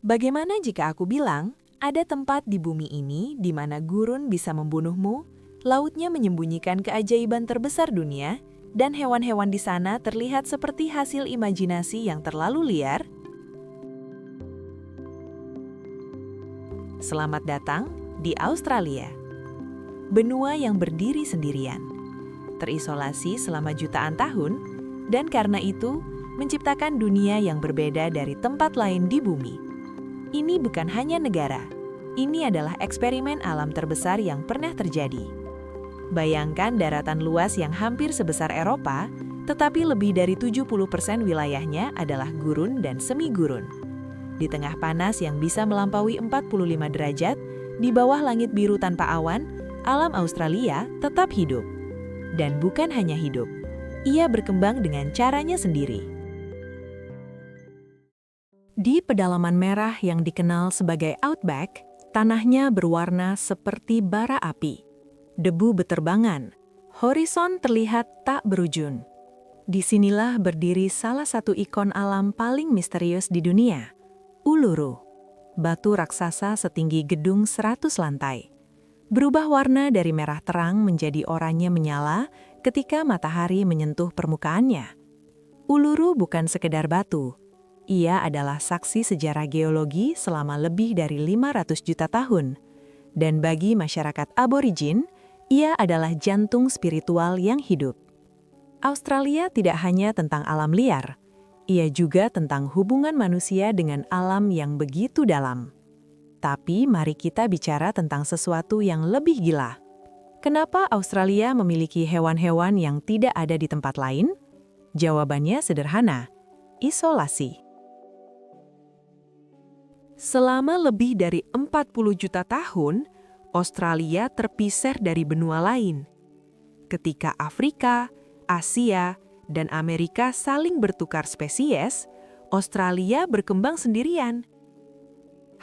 Bagaimana jika aku bilang, ada tempat di bumi ini di mana gurun bisa membunuhmu, lautnya menyembunyikan keajaiban terbesar dunia, dan hewan-hewan di sana terlihat seperti hasil imajinasi yang terlalu liar? Selamat datang di Australia. Benua yang berdiri sendirian, terisolasi selama jutaan tahun, dan karena itu menciptakan dunia yang berbeda dari tempat lain di bumi. Ini bukan hanya negara, ini adalah eksperimen alam terbesar yang pernah terjadi. Bayangkan daratan luas yang hampir sebesar Eropa, tetapi lebih dari 70% wilayahnya adalah gurun dan semi-gurun. Di tengah panas yang bisa melampaui 45 derajat, di bawah langit biru tanpa awan, alam Australia tetap hidup. Dan bukan hanya hidup, ia berkembang dengan caranya sendiri. Di pedalaman merah yang dikenal sebagai Outback, tanahnya berwarna seperti bara api. Debu beterbangan, horizon terlihat tak berujung. Disinilah berdiri salah satu ikon alam paling misterius di dunia, Uluru, batu raksasa setinggi gedung 100 lantai. Berubah warna dari merah terang menjadi oranye menyala ketika matahari menyentuh permukaannya. Uluru bukan sekedar batu. Ia adalah saksi sejarah geologi selama lebih dari 500 juta tahun. Dan bagi masyarakat aborigin, ia adalah jantung spiritual yang hidup. Australia tidak hanya tentang alam liar, ia juga tentang hubungan manusia dengan alam yang begitu dalam. Tapi mari kita bicara tentang sesuatu yang lebih gila. Kenapa Australia memiliki hewan-hewan yang tidak ada di tempat lain? Jawabannya sederhana, isolasi. Selama lebih dari 40 juta tahun, Australia terpisah dari benua lain. Ketika Afrika, Asia, dan Amerika saling bertukar spesies, Australia berkembang sendirian.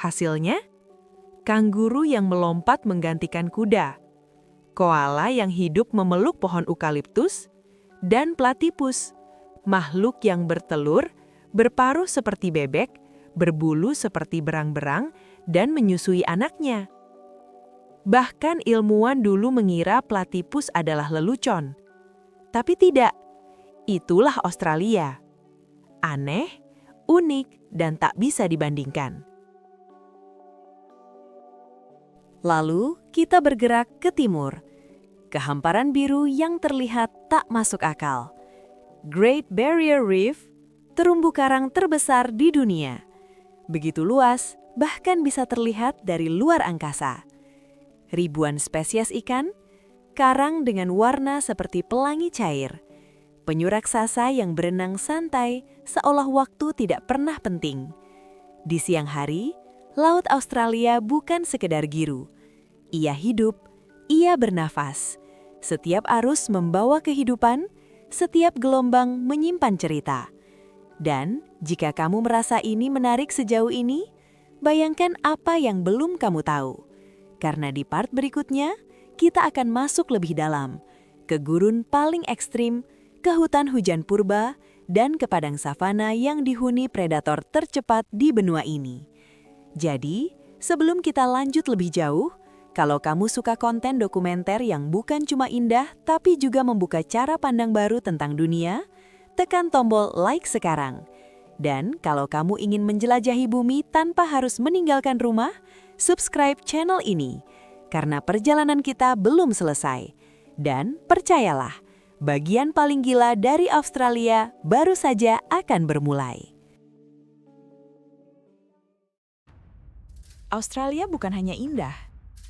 Hasilnya, kanguru yang melompat menggantikan kuda, koala yang hidup memeluk pohon eukaliptus, dan platypus, makhluk yang bertelur, berparuh seperti bebek, berbulu seperti berang-berang, dan menyusui anaknya. Bahkan ilmuwan dulu mengira platypus adalah lelucon. Tapi tidak, itulah Australia. Aneh, unik, dan tak bisa dibandingkan. Lalu kita bergerak ke timur, ke hamparan biru yang terlihat tak masuk akal. Great Barrier Reef, terumbu karang terbesar di dunia. Begitu luas, bahkan bisa terlihat dari luar angkasa. Ribuan spesies ikan, karang dengan warna seperti pelangi cair, penyu raksasa yang berenang santai seolah waktu tidak pernah penting. Di siang hari, Laut Australia bukan sekedar biru. Ia hidup, ia bernafas. Setiap arus membawa kehidupan, setiap gelombang menyimpan cerita. Dan jika kamu merasa ini menarik sejauh ini, bayangkan apa yang belum kamu tahu. Karena di part berikutnya, kita akan masuk lebih dalam, ke gurun paling ekstrim, ke hutan hujan purba, dan ke padang savana yang dihuni predator tercepat di benua ini. Jadi, sebelum kita lanjut lebih jauh, kalau kamu suka konten dokumenter yang bukan cuma indah, tapi juga membuka cara pandang baru tentang dunia, tekan tombol like sekarang. Dan kalau kamu ingin menjelajahi bumi tanpa harus meninggalkan rumah, subscribe channel ini. Karena perjalanan kita belum selesai. Dan percayalah, bagian paling gila dari Australia baru saja akan bermulai. Australia bukan hanya indah,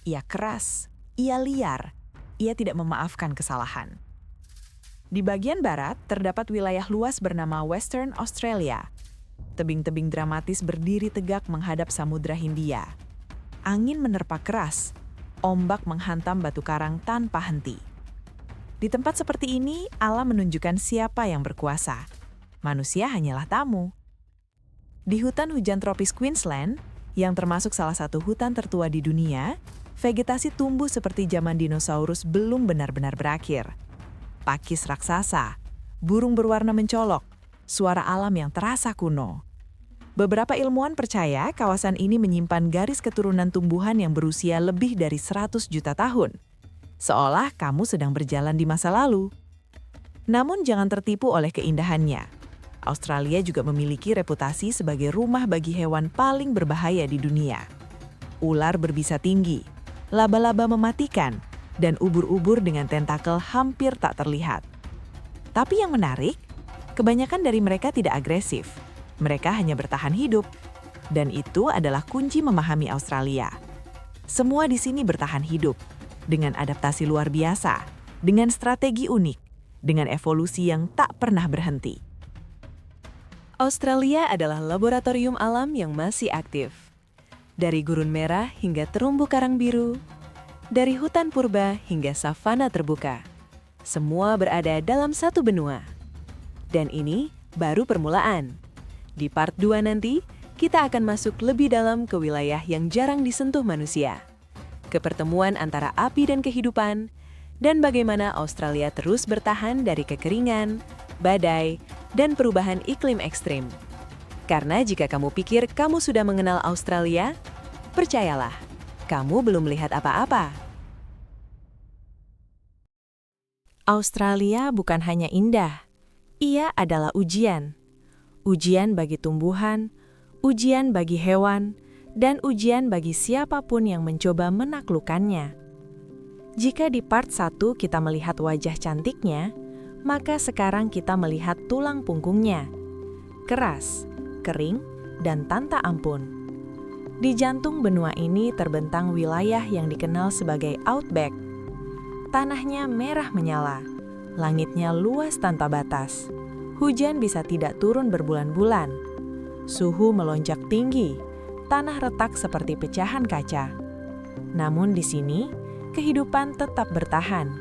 ia keras, ia liar, ia tidak memaafkan kesalahan. Di bagian barat terdapat wilayah luas bernama Western Australia. Tebing-tebing dramatis berdiri tegak menghadap Samudra Hindia. Angin menerpa keras, ombak menghantam batu karang tanpa henti. Di tempat seperti ini, alam menunjukkan siapa yang berkuasa. Manusia hanyalah tamu. Di hutan hujan tropis Queensland, yang termasuk salah satu hutan tertua di dunia, vegetasi tumbuh seperti zaman dinosaurus belum benar-benar berakhir. Pakis raksasa, burung berwarna mencolok, suara alam yang terasa kuno. Beberapa ilmuwan percaya kawasan ini menyimpan garis keturunan tumbuhan yang berusia lebih dari 100 juta tahun. Seolah kamu sedang berjalan di masa lalu. Namun jangan tertipu oleh keindahannya. Australia juga memiliki reputasi sebagai rumah bagi hewan paling berbahaya di dunia. Ular berbisa tinggi, laba-laba mematikan, dan ubur-ubur dengan tentakel hampir tak terlihat. Tapi yang menarik, kebanyakan dari mereka tidak agresif. Mereka hanya bertahan hidup. Dan itu adalah kunci memahami Australia. Semua di sini bertahan hidup, dengan adaptasi luar biasa, dengan strategi unik, dengan evolusi yang tak pernah berhenti. Australia adalah laboratorium alam yang masih aktif. Dari gurun merah hingga terumbu karang biru, dari hutan purba hingga savana terbuka, semua berada dalam satu benua. Dan ini baru permulaan. Di part 2 nanti, kita akan masuk lebih dalam ke wilayah yang jarang disentuh manusia. Ke pertemuan antara api dan kehidupan, dan bagaimana Australia terus bertahan dari kekeringan, badai, dan perubahan iklim ekstrim. Karena jika kamu pikir kamu sudah mengenal Australia, percayalah, kamu belum melihat apa-apa. Australia bukan hanya indah, ia adalah ujian. Ujian bagi tumbuhan, ujian bagi hewan, dan ujian bagi siapapun yang mencoba menaklukkannya. Jika di part 1 kita melihat wajah cantiknya, maka sekarang kita melihat tulang punggungnya. Keras, kering, dan tanpa ampun. Di jantung benua ini terbentang wilayah yang dikenal sebagai Outback. Tanahnya merah menyala, langitnya luas tanpa batas. Hujan bisa tidak turun berbulan-bulan. Suhu melonjak tinggi, tanah retak seperti pecahan kaca. Namun di sini, kehidupan tetap bertahan.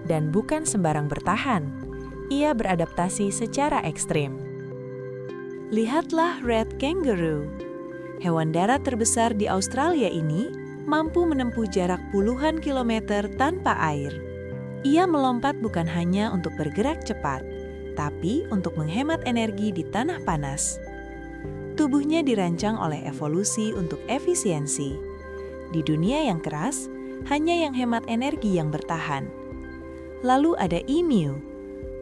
Dan bukan sembarang bertahan, ia beradaptasi secara ekstrim. Lihatlah red kangaroo. Hewan darat terbesar di Australia ini mampu menempuh jarak puluhan kilometer tanpa air. Ia melompat bukan hanya untuk bergerak cepat, tapi untuk menghemat energi di tanah panas. Tubuhnya dirancang oleh evolusi untuk efisiensi. Di dunia yang keras, hanya yang hemat energi yang bertahan. Lalu ada emu,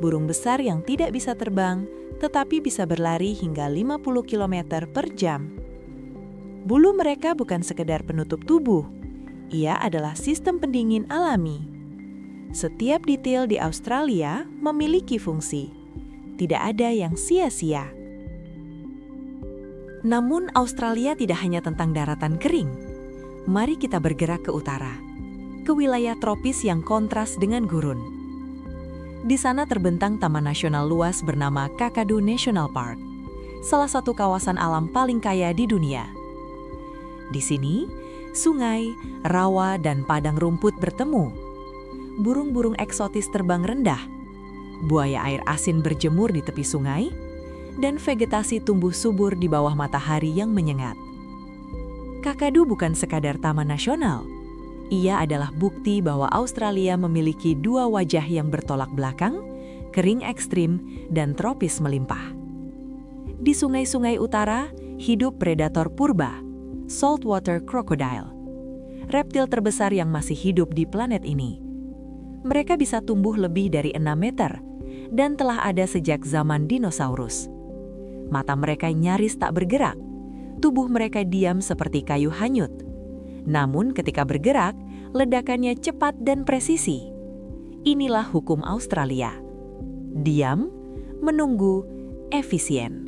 burung besar yang tidak bisa terbang, tetapi bisa berlari hingga 50 km per jam. Bulu mereka bukan sekedar penutup tubuh, ia adalah sistem pendingin alami. Setiap detail di Australia memiliki fungsi. Tidak ada yang sia-sia. Namun Australia tidak hanya tentang daratan kering. Mari kita bergerak ke utara, ke wilayah tropis yang kontras dengan gurun. Di sana terbentang taman nasional luas bernama Kakadu National Park, salah satu kawasan alam paling kaya di dunia. Di sini, sungai, rawa, dan padang rumput bertemu. Burung-burung eksotis terbang rendah, buaya air asin berjemur di tepi sungai, dan vegetasi tumbuh subur di bawah matahari yang menyengat. Kakadu bukan sekadar taman nasional. Ia adalah bukti bahwa Australia memiliki dua wajah yang bertolak belakang, kering ekstrim, dan tropis melimpah. Di sungai-sungai utara, hidup predator purba, saltwater crocodile, reptil terbesar yang masih hidup di planet ini. Mereka bisa tumbuh lebih dari 6 meter dan telah ada sejak zaman dinosaurus. Mata mereka nyaris tak bergerak, tubuh mereka diam seperti kayu hanyut. Namun ketika bergerak, ledakannya cepat dan presisi. Inilah hukum Australia. Diam, menunggu, efisien.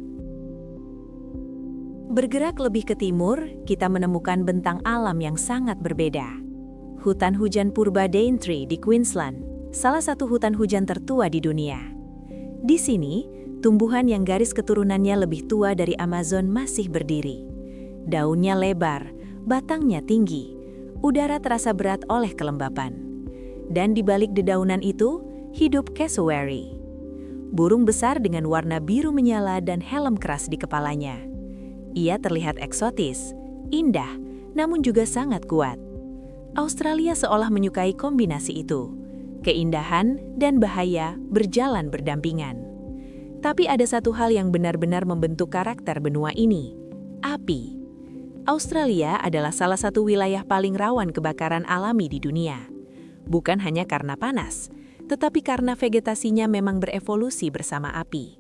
Bergerak lebih ke timur, kita menemukan bentang alam yang sangat berbeda. Hutan hujan purba Daintree di Queensland, salah satu hutan hujan tertua di dunia. Di sini, tumbuhan yang garis keturunannya lebih tua dari Amazon masih berdiri. Daunnya lebar, batangnya tinggi, udara terasa berat oleh kelembapan. Dan di balik dedaunan itu, hidup cassowary. Burung besar dengan warna biru menyala dan helm keras di kepalanya. Ia terlihat eksotis, indah, namun juga sangat kuat. Australia seolah menyukai kombinasi itu. Keindahan dan bahaya berjalan berdampingan. Tapi ada satu hal yang benar-benar membentuk karakter benua ini, api. Australia adalah salah satu wilayah paling rawan kebakaran alami di dunia. Bukan hanya karena panas, tetapi karena vegetasinya memang berevolusi bersama api.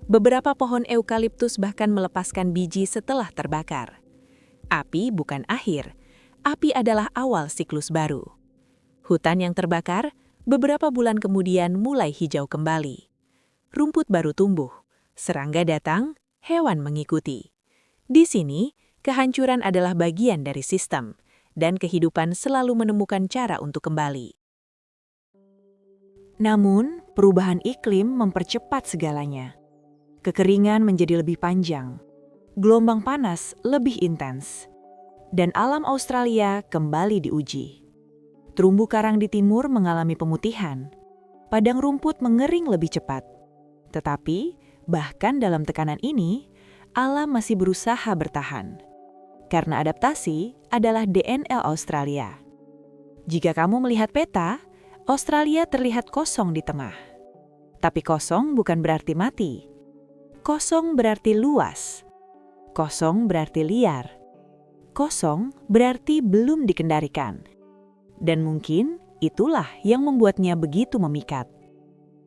Beberapa pohon eukaliptus bahkan melepaskan biji setelah terbakar. Api bukan akhir, api adalah awal siklus baru. Hutan yang terbakar, beberapa bulan kemudian mulai hijau kembali. Rumput baru tumbuh, serangga datang, hewan mengikuti. Di sini, kehancuran adalah bagian dari sistem, dan kehidupan selalu menemukan cara untuk kembali. Namun, perubahan iklim mempercepat segalanya. Kekeringan menjadi lebih panjang, gelombang panas lebih intens, dan alam Australia kembali diuji. Terumbu karang di timur mengalami pemutihan, padang rumput mengering lebih cepat. Tetapi, bahkan dalam tekanan ini, alam masih berusaha bertahan. Karena adaptasi adalah DNA Australia. Jika kamu melihat peta, Australia terlihat kosong di tengah. Tapi kosong bukan berarti mati. Kosong berarti luas. Kosong berarti liar. Kosong berarti belum dikendalikan. Dan mungkin itulah yang membuatnya begitu memikat.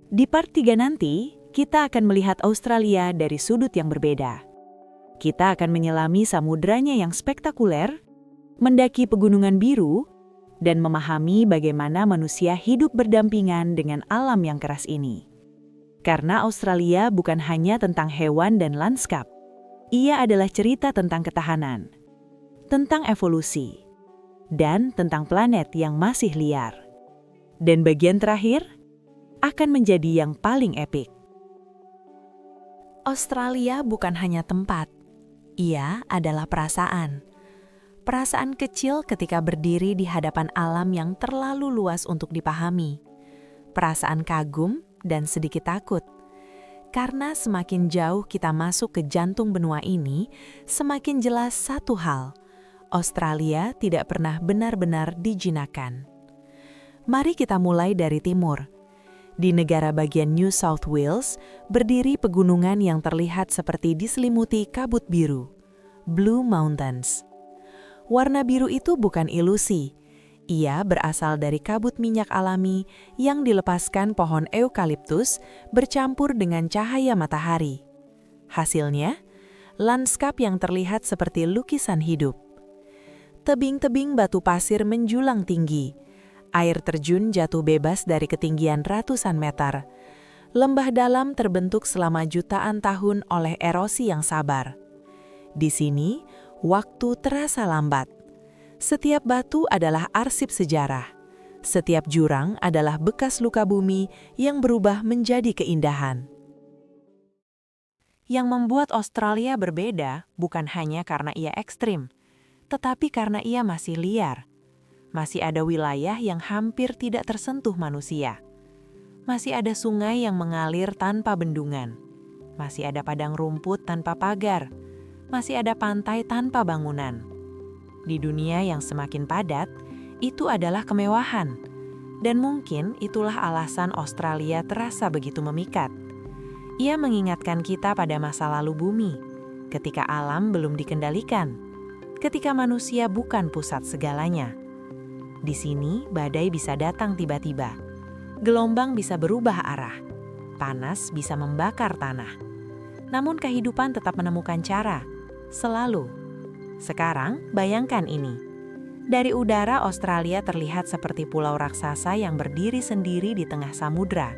Di part 3 nanti, kita akan melihat Australia dari sudut yang berbeda. Kita akan menyelami samudranya yang spektakuler, mendaki pegunungan biru, dan memahami bagaimana manusia hidup berdampingan dengan alam yang keras ini. Karena Australia bukan hanya tentang hewan dan lanskap. Ia adalah cerita tentang ketahanan, tentang evolusi, dan tentang planet yang masih liar. Dan bagian terakhir akan menjadi yang paling epik. Australia bukan hanya tempat. Ia adalah perasaan. Perasaan kecil ketika berdiri di hadapan alam yang terlalu luas untuk dipahami. Perasaan kagum dan sedikit takut. Karena semakin jauh kita masuk ke jantung benua ini, semakin jelas satu hal. Australia tidak pernah benar-benar dijinakkan. Mari kita mulai dari timur. Di negara bagian New South Wales, berdiri pegunungan yang terlihat seperti diselimuti kabut biru, Blue Mountains. Warna biru itu bukan ilusi. Ia berasal dari kabut minyak alami yang dilepaskan pohon eukaliptus bercampur dengan cahaya matahari. Hasilnya, lanskap yang terlihat seperti lukisan hidup. Tebing-tebing batu pasir menjulang tinggi. Air terjun jatuh bebas dari ketinggian ratusan meter. Lembah dalam terbentuk selama jutaan tahun oleh erosi yang sabar. Di sini, waktu terasa lambat. Setiap batu adalah arsip sejarah. Setiap jurang adalah bekas luka bumi yang berubah menjadi keindahan. Yang membuat Australia berbeda bukan hanya karena ia ekstrim, tetapi karena ia masih liar. Masih ada wilayah yang hampir tidak tersentuh manusia. Masih ada sungai yang mengalir tanpa bendungan. Masih ada padang rumput tanpa pagar. Masih ada pantai tanpa bangunan. Di dunia yang semakin padat, itu adalah kemewahan. Dan mungkin itulah alasan Australia terasa begitu memikat. Ia mengingatkan kita pada masa lalu bumi, ketika alam belum dikendalikan, ketika manusia bukan pusat segalanya. Di sini, badai bisa datang tiba-tiba. Gelombang bisa berubah arah. Panas bisa membakar tanah. Namun kehidupan tetap menemukan cara. Selalu. Sekarang, bayangkan ini. Dari udara, Australia terlihat seperti pulau raksasa yang berdiri sendiri di tengah samudra.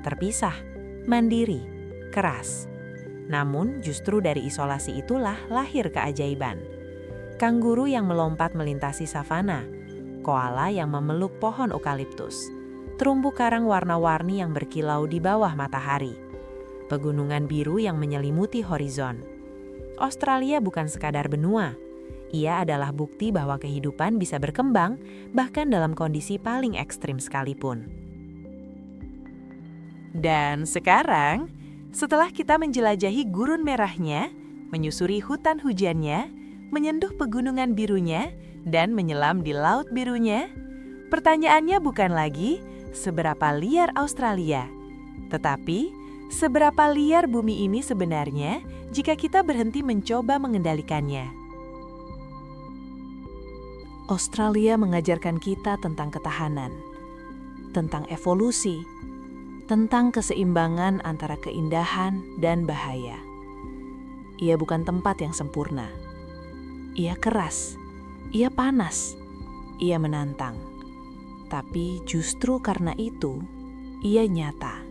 Terpisah, mandiri, keras. Namun, justru dari isolasi itulah lahir keajaiban. Kanguru yang melompat melintasi savana. Koala yang memeluk pohon eukaliptus, terumbu karang warna-warni yang berkilau di bawah matahari, pegunungan biru yang menyelimuti horizon. Australia bukan sekadar benua, ia adalah bukti bahwa kehidupan bisa berkembang bahkan dalam kondisi paling ekstrim sekalipun. Dan sekarang, setelah kita menjelajahi gurun merahnya, menyusuri hutan hujannya, menyentuh pegunungan birunya, dan menyelam di laut birunya, pertanyaannya bukan lagi seberapa liar Australia, tetapi Seberapa liar bumi ini sebenarnya jika kita berhenti mencoba mengendalikannya? Australia mengajarkan kita tentang ketahanan, tentang evolusi, tentang keseimbangan antara keindahan dan bahaya. Ia bukan tempat yang sempurna. Ia keras, ia panas, ia menantang. Tapi justru karena itu, ia nyata.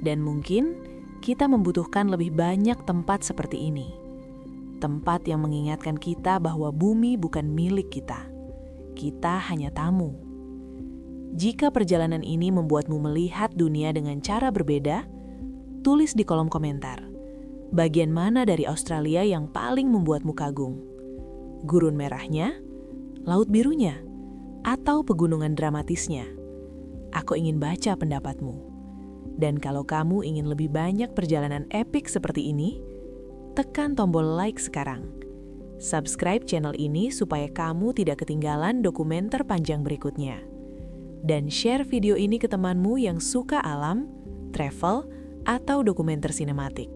Dan mungkin kita membutuhkan lebih banyak tempat seperti ini. Tempat yang mengingatkan kita bahwa bumi bukan milik kita. Kita hanya tamu. Jika perjalanan ini membuatmu melihat dunia dengan cara berbeda, tulis di kolom komentar. Bagian mana dari Australia yang paling membuatmu kagum? Gurun merahnya, laut birunya, atau pegunungan dramatisnya? Aku ingin baca pendapatmu. Dan kalau kamu ingin lebih banyak perjalanan epik seperti ini, tekan tombol like sekarang. Subscribe channel ini supaya kamu tidak ketinggalan dokumenter panjang berikutnya. Dan share video ini ke temanmu yang suka alam, travel, atau dokumenter sinematik.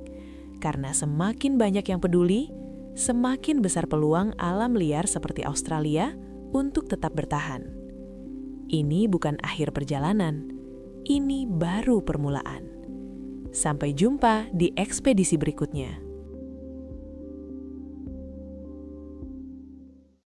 Karena semakin banyak yang peduli, semakin besar peluang alam liar seperti Australia untuk tetap bertahan. Ini bukan akhir perjalanan. Ini baru permulaan. Sampai jumpa di ekspedisi berikutnya.